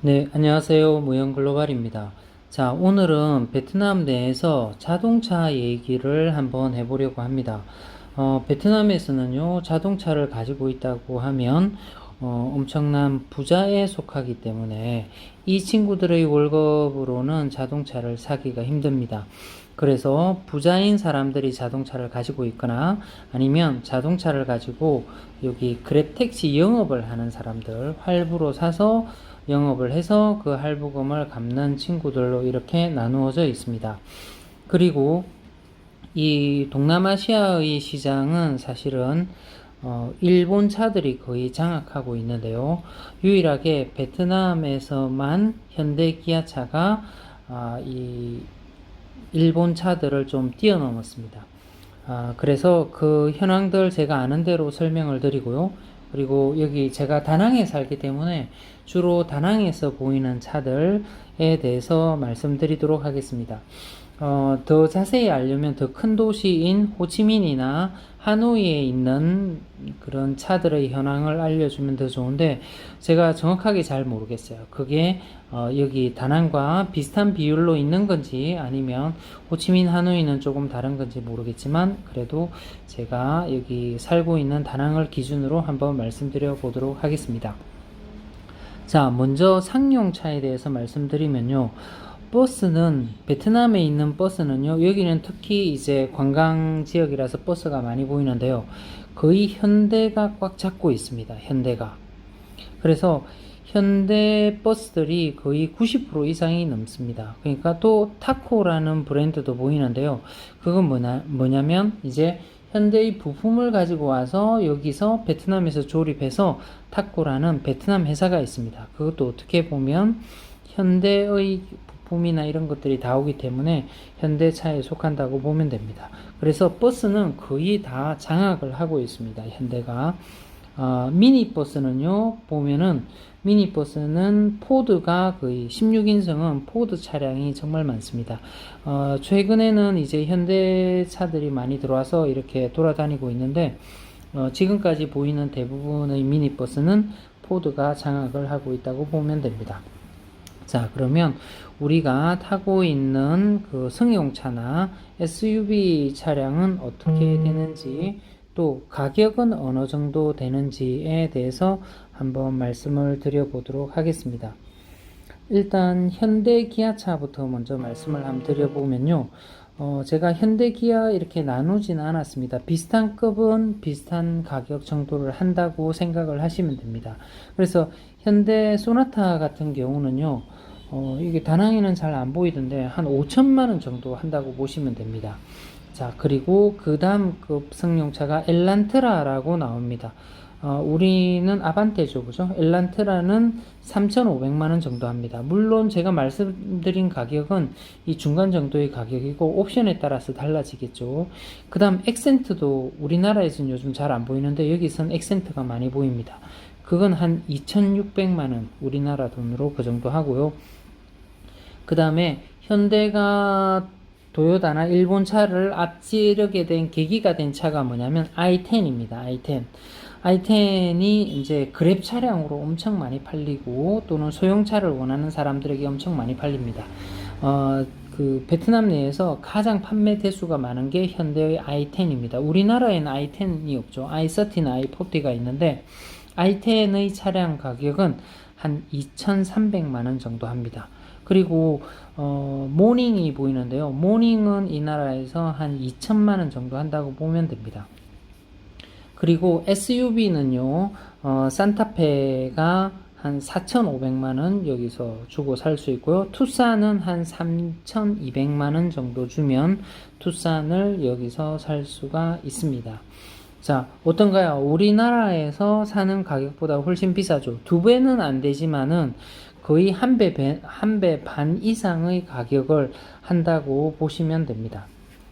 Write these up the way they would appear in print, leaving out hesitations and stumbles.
네, 안녕하세요. 무영글로벌입니다. 자, 오늘은 베트남 내에서 자동차 얘기를 한번 해보려고 합니다. 베트남에서는요, 자동차를 가지고 있다고 하면, 엄청난 부자에 속하기 때문에 이 친구들의 월급으로는 자동차를 사기가 힘듭니다. 그래서 부자인 사람들이 자동차를 가지고 있거나 아니면 자동차를 가지고 여기 그랩 택시 영업을 하는 사람들 할부로 사서 영업을 해서 그 할부금을 갚는 친구들로 이렇게 나누어져 있습니다. 그리고 이 동남아시아의 시장은 사실은 일본 차들이 거의 장악하고 있는데요. 유일하게 베트남에서만 현대 기아차가 이 일본 차들을 좀 뛰어넘었습니다. 그래서 그 현황들 제가 아는 대로 설명을 드리고요. 그리고 여기 제가 다낭에 살기 때문에 주로 다낭에서 보이는 차들에 대해서 말씀드리도록 하겠습니다. 더 자세히 알려면 더 큰 도시인 호치민이나 하노이에 있는 그런 차들의 현황을 알려주면 더 좋은데 제가 정확하게 잘 모르겠어요. 그게 여기 다낭과 비슷한 비율로 있는 건지 아니면 호치민 하노이는 조금 다른 건지 모르겠지만 그래도 제가 여기 살고 있는 다낭을 기준으로 한번 말씀드려 보도록 하겠습니다. 자, 먼저 상용차에 대해서 말씀드리면요. 버스는 베트남에 있는 버스는요. 여기는 특히 이제 관광 지역이라서 버스가 많이 보이는데요. 거의 현대가 꽉 잡고 있습니다. 현대가. 그래서 현대 버스들이 거의 90% 이상이 넘습니다. 그러니까 또 타코라는 브랜드도 보이는데요. 그건 뭐냐면 이제 현대의 부품을 가지고 와서 여기서 베트남에서 조립해서 타코라는 베트남 회사가 있습니다. 그것도 어떻게 보면 현대의 부품이나 이런 것들이 다 오기 때문에 현대차에 속한다고 보면 됩니다. 그래서 버스는 거의 다 장악을 하고 있습니다. 현대가. 미니버스는요, 보면은, 미니버스는 포드가 거의 16인승은 포드 차량이 정말 많습니다. 최근에는 이제 현대차들이 많이 들어와서 이렇게 돌아다니고 있는데, 지금까지 보이는 대부분의 미니버스는 포드가 장악을 하고 있다고 보면 됩니다. 자, 그러면 우리가 타고 있는 그 승용차나 SUV 차량은 어떻게 되는지 또 가격은 어느 정도 되는지에 대해서 한번 말씀을 드려보도록 하겠습니다. 일단 현대 기아차부터 먼저 말씀을 한번 드려보면요. 제가 현대 기아 이렇게 나누진 않았습니다. 비슷한 급은 비슷한 가격 정도를 한다고 생각을 하시면 됩니다. 그래서 현대 소나타 같은 경우는요. 이게 다낭에는 잘 안 보이던데 한 5천만 원 정도 한다고 보시면 됩니다. 자, 그리고 그 다음 급 승용차가 엘란트라라고 나옵니다. 우리는 아반떼죠, 그죠? 엘란트라는 3,500만 원 정도 합니다. 물론 제가 말씀드린 가격은 이 중간 정도의 가격이고 옵션에 따라서 달라지겠죠. 그 다음 엑센트도 우리나라에서는 요즘 잘 안 보이는데 여기선 엑센트가 많이 보입니다. 그건 한 2,600만 원 우리나라 돈으로 그 정도 하고요. 그 다음에 현대가 도요타나 일본 차를 앞지르게 된 계기가 된 차가 뭐냐면 i10입니다. i10. i10이 이제 그랩 차량으로 엄청 많이 팔리고 또는 소형차를 원하는 사람들에게 엄청 많이 팔립니다. 그 베트남 내에서 가장 판매 대수가 많은 게 현대의 i10입니다. 우리나라에는 i10이 없죠. i30나 i40가 있는데 i10의 차량 가격은 한 2,300만 원 정도 합니다. 그리고 모닝이 보이는데요. 모닝은 이 나라에서 한 2천만 원 정도 한다고 보면 됩니다. 그리고 SUV는요. 산타페가 한 4,500만 원 여기서 주고 살 수 있고요. 투싼은 한 3,200만 원 정도 주면 투싼을 여기서 살 수가 있습니다. 자, 어떤가요? 우리나라에서 사는 가격보다 훨씬 비싸죠. 두 배는 안 되지만은 거의 한 배 반 이상의 가격을 한다고 보시면 됩니다.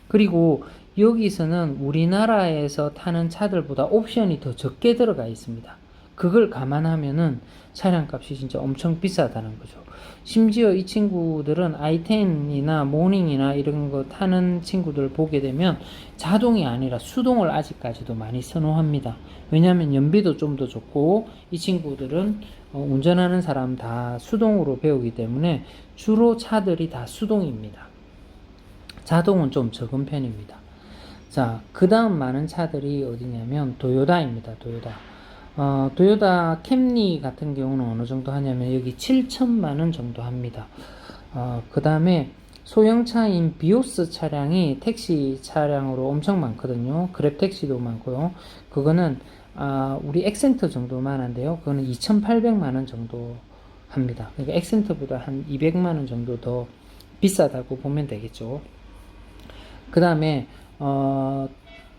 그리고 여기서는 우리나라에서 타는 차들보다 옵션이 더 적게 들어가 있습니다. 그걸 감안하면은 차량값이 진짜 엄청 비싸다는 거죠. 심지어 이 친구들은 i10이나 모닝이나 이런 거 타는 친구들 보게 되면 자동이 아니라 수동을 아직까지도 많이 선호합니다. 왜냐하면 연비도 좀 더 좋고 이 친구들은 운전하는 사람 다 수동으로 배우기 때문에 주로 차들이 다 수동입니다. 자동은 좀 적은 편입니다. 자, 그 다음 많은 차들이 어디냐면 도요다입니다. 도요다 캠리 같은 경우는 어느 정도 하냐면 여기 7천만원 정도 합니다. 그 다음에 소형차인 비오스 차량이 택시 차량으로 엄청 많거든요. 그랩 택시도 많고요. 그거는 우리 엑센트 정도만 한데요. 그거는 2,800만원 정도 합니다. 그러니까 엑센트보다 한 200만원 정도 더 비싸다고 보면 되겠죠. 그 다음에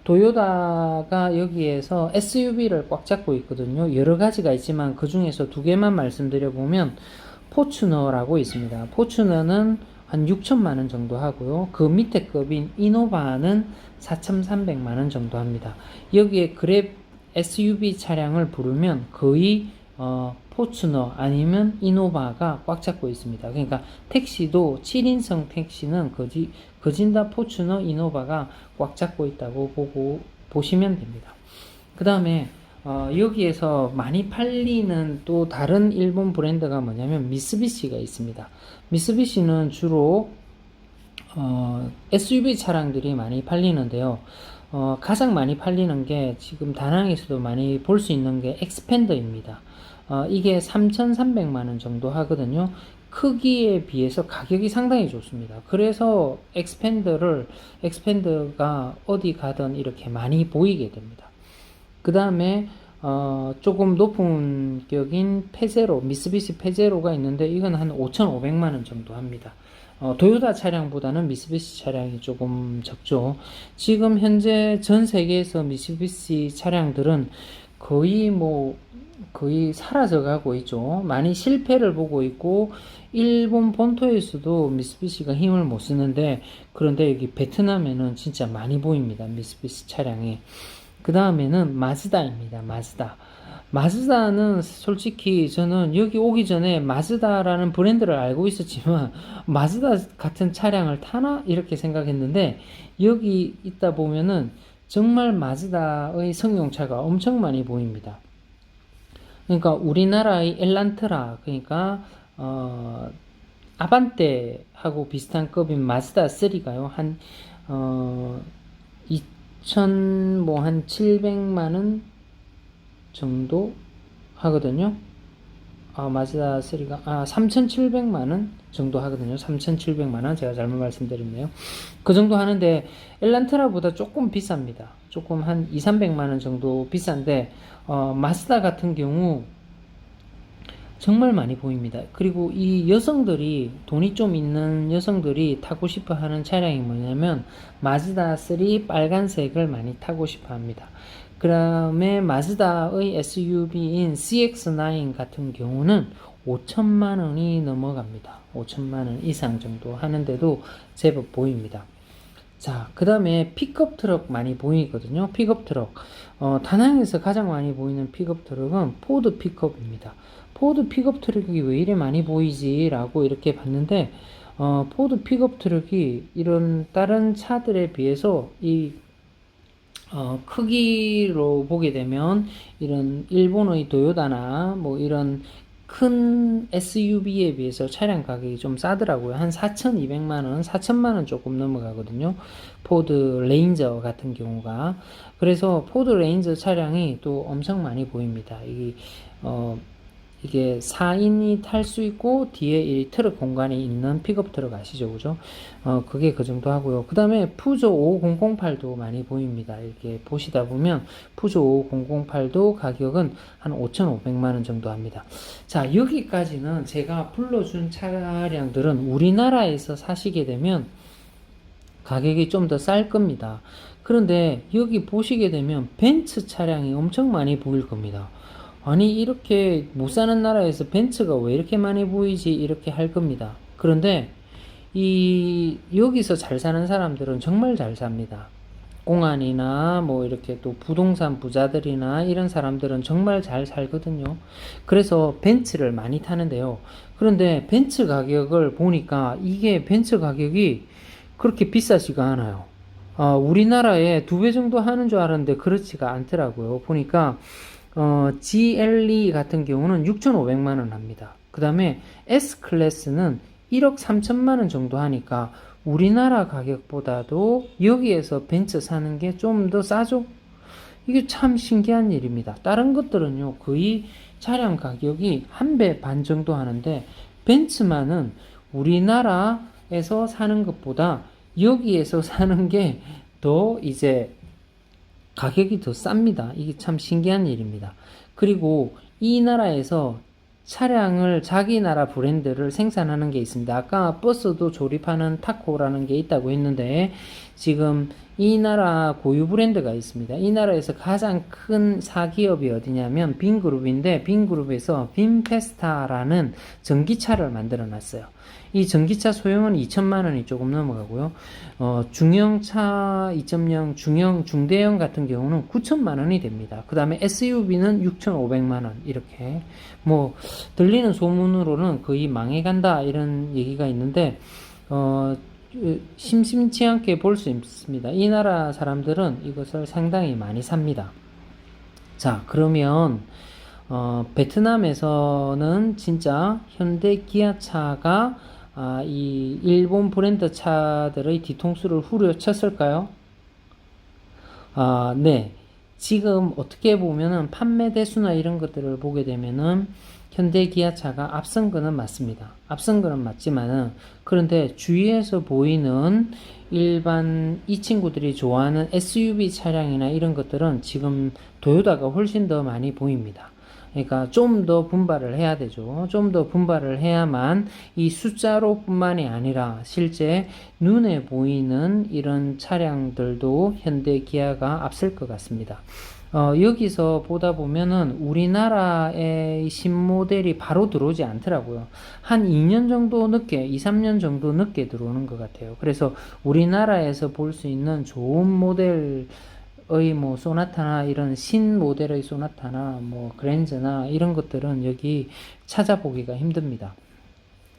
도요다가 여기에서 SUV를 꽉 잡고 있거든요. 여러 가지가 있지만 그 중에서 두 개만 말씀드려 보면 포추너라고 있습니다. 포추너는 한 6천만원 정도 하고요. 그 밑에 급인 이노바는 4,300만원 정도 합니다. 여기에 그랩 SUV 차량을 부르면 거의 포추너 아니면 이노바가 꽉 잡고 있습니다. 그러니까 택시도 7인승 택시는 거진다 포추너 이노바가 꽉 잡고 있다고 보시면 됩니다. 그 다음에 여기에서 많이 팔리는 또 다른 일본 브랜드가 뭐냐면 미쓰비시가 있습니다. 미쓰비시는 주로 SUV 차량들이 많이 팔리는데요. 가장 많이 팔리는 게 지금 다낭에서도 많이 볼 수 있는 게 엑스펜더입니다. 이게 3,300만원 정도 하거든요. 크기에 비해서 가격이 상당히 좋습니다. 그래서 엑스펜더가 어디 가든 이렇게 많이 보이게 됩니다. 그 다음에 조금 높은 격인 페제로, 미쓰비시 페제로가 있는데 이건 한 5,500만원 정도 합니다. 도요타 차량보다는 미쓰비시 차량이 조금 적죠. 지금 현재 전 세계에서 미쓰비시 차량들은 거의 사라져 가고 있죠. 많이 실패를 보고 있고 일본 본토에서도 미쓰비시가 힘을 못 쓰는데, 그런데 여기 베트남에는 진짜 많이 보입니다. 미쓰비시 차량이. 그 다음에는 마즈다입니다. 마즈다는 솔직히 저는 여기 오기 전에 마즈다라는 브랜드를 알고 있었지만 마즈다 같은 차량을 타나? 이렇게 생각했는데 여기 있다 보면은 정말 마즈다의 승용차가 엄청 많이 보입니다. 그러니까 우리나라의 엘란트라, 그러니까 아반떼하고 비슷한 급인 마즈다 3가요. 한 700만원 정도 하거든요. 마즈다 3가 3,700만원 정도 하거든요. 3,700만원, 제가 잘못 말씀드렸네요. 그 정도 하는데 엘란트라보다 조금 비쌉니다. 조금 한 2,300만원 정도 비싼데 마즈다 같은 경우 정말 많이 보입니다. 그리고 이 여성들이, 돈이 좀 있는 여성들이 타고 싶어 하는 차량이 뭐냐면 마즈다 3 빨간색을 많이 타고 싶어 합니다. 그 다음에 마즈다의 SUV인 CX-9 같은 경우는 5천만원이 넘어갑니다. 5천만원 이상 정도 하는데도 제법 보입니다. 자, 그 다음에 픽업 트럭 많이 보이거든요. 픽업 트럭. 다낭에서 가장 많이 보이는 픽업 트럭은 포드 픽업입니다. 포드 픽업 트럭이 왜 이래 많이 보이지? 라고 이렇게 봤는데, 포드 픽업 트럭이 이런 다른 차들에 비해서 크기로 보게 되면 이런 일본의 도요다나 뭐 이런 큰 SUV에 비해서 차량 가격이 좀 싸더라고요. 한 4,200만원, 4천만원 조금 넘어가거든요. 포드 레인저 같은 경우가. 그래서 포드 레인저 차량이 또 엄청 많이 보입니다. 이게 4인이 탈 수 있고 뒤에 이 트럭 공간이 있는 픽업 트럭 아시죠? 그죠? 그게 그 정도 하고요. 그 다음에 푸조 5008도 많이 보입니다. 이렇게 보시다 보면 푸조 5008도 가격은 한 5,500만원 정도 합니다. 자, 여기까지는 제가 불러준 차량들은 우리나라에서 사시게 되면 가격이 좀 더 쌀 겁니다. 그런데 여기 보시게 되면 벤츠 차량이 엄청 많이 보일 겁니다. 아니, 이렇게 못 사는 나라에서 벤츠가 왜 이렇게 많이 보이지? 이렇게 할 겁니다. 그런데 여기서 잘 사는 사람들은 정말 잘 삽니다. 공안이나 뭐 이렇게 또 부동산 부자들이나 이런 사람들은 정말 잘 살거든요. 그래서 벤츠를 많이 타는데요. 그런데 벤츠 가격을 보니까 이게 벤츠 가격이 그렇게 비싸지가 않아요. 우리나라에 2배 정도 하는 줄 알았는데 그렇지가 않더라고요. 보니까 GLE 같은 경우는 6,500만 원 합니다. 그 다음에 S클래스는 1억 3천만 원 정도 하니까 우리나라 가격보다도 여기에서 벤츠 사는 게 좀 더 싸죠? 이게 참 신기한 일입니다. 다른 것들은요, 거의 차량 가격이 1배 반 정도 하는데, 벤츠만은 우리나라에서 사는 것보다 여기에서 사는 게 더 이제 가격이 더 쌉니다. 이게 참 신기한 일입니다. 그리고 이 나라에서 차량을 자기 나라 브랜드를 생산하는 게 있습니다. 아까 버스도 조립하는 타코라는 게 있다고 했는데 지금 이 나라 고유 브랜드가 있습니다. 이 나라에서 가장 큰 사기업이 어디냐면 빈그룹인데 빈그룹에서 빈페스타라는 전기차를 만들어 놨어요. 이 전기차 소형은 2천만 원이 조금 넘어가고요. 중형차 2.0 중형 중대형 같은 경우는 9천만 원이 됩니다. 그 다음에 SUV는 6,500만 원 이렇게 뭐 들리는 소문으로는 거의 망해간다 이런 얘기가 있는데 심심치 않게 볼 수 있습니다. 이 나라 사람들은 이것을 상당히 많이 삽니다. 자, 그러면 베트남에서는 진짜 현대 기아차가 이 일본 브랜드 차들의 뒤통수를 후려쳤을까요? 네. 지금 어떻게 보면은 판매 대수나 이런 것들을 보게 되면은 현대 기아차가 앞선 거는 맞습니다. 앞선 거는 맞지만은 그런데 주위에서 보이는 일반 이 친구들이 좋아하는 SUV 차량이나 이런 것들은 지금 도요타가 훨씬 더 많이 보입니다. 그러니까 좀 더 분발을 해야 되죠. 좀 더 분발을 해야만 이 숫자로 뿐만이 아니라 실제 눈에 보이는 이런 차량들도 현대 기아가 앞설 것 같습니다. 여기서 보다 보면은 우리나라의 신모델이 바로 들어오지 않더라고요. 한 2년 정도 늦게, 2, 3년 정도 늦게 들어오는 것 같아요. 그래서 우리나라에서 볼 수 있는 좋은 모델 뭐 소나타나 이런 신 모델의 소나타나 뭐 그랜저나 이런 것들은 여기 찾아보기가 힘듭니다.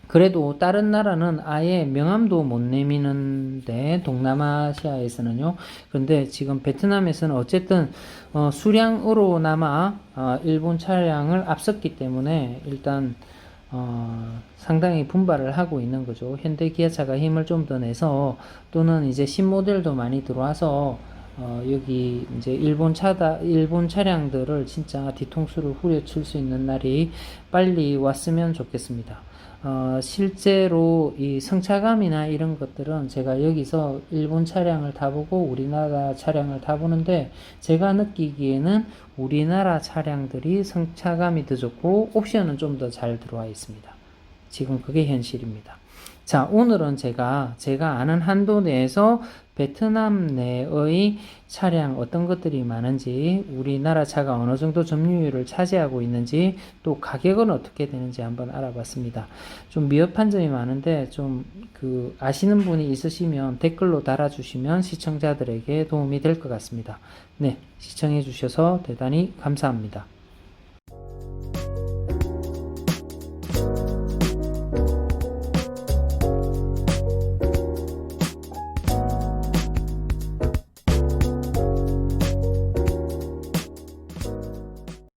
그래도 다른 나라는 아예 명함도 못 내미는데 동남아시아에서는요. 그런데 지금 베트남에서는 어쨌든 수량으로나마 일본 차량을 앞섰기 때문에 일단 상당히 분발을 하고 있는 거죠. 현대 기아차가 힘을 좀 더 내서 또는 이제 신모델도 많이 들어와서 여기 이제 일본 차량들을 진짜 뒤통수를 후려칠 수 있는 날이 빨리 왔으면 좋겠습니다. 실제로 이 승차감이나 이런 것들은 제가 여기서 일본 차량을 타보고 우리나라 차량을 타보는데 제가 느끼기에는 우리나라 차량들이 승차감이 더 좋고 옵션은 좀 더 잘 들어와 있습니다. 지금 그게 현실입니다. 자, 오늘은 제가 아는 한도 내에서 베트남 내의 차량 어떤 것들이 많은지, 우리나라 차가 어느 정도 점유율을 차지하고 있는지, 또 가격은 어떻게 되는지 한번 알아봤습니다. 좀 미흡한 점이 많은데, 좀 아시는 분이 있으시면 댓글로 달아주시면 시청자들에게 도움이 될 것 같습니다. 네, 시청해주셔서 대단히 감사합니다.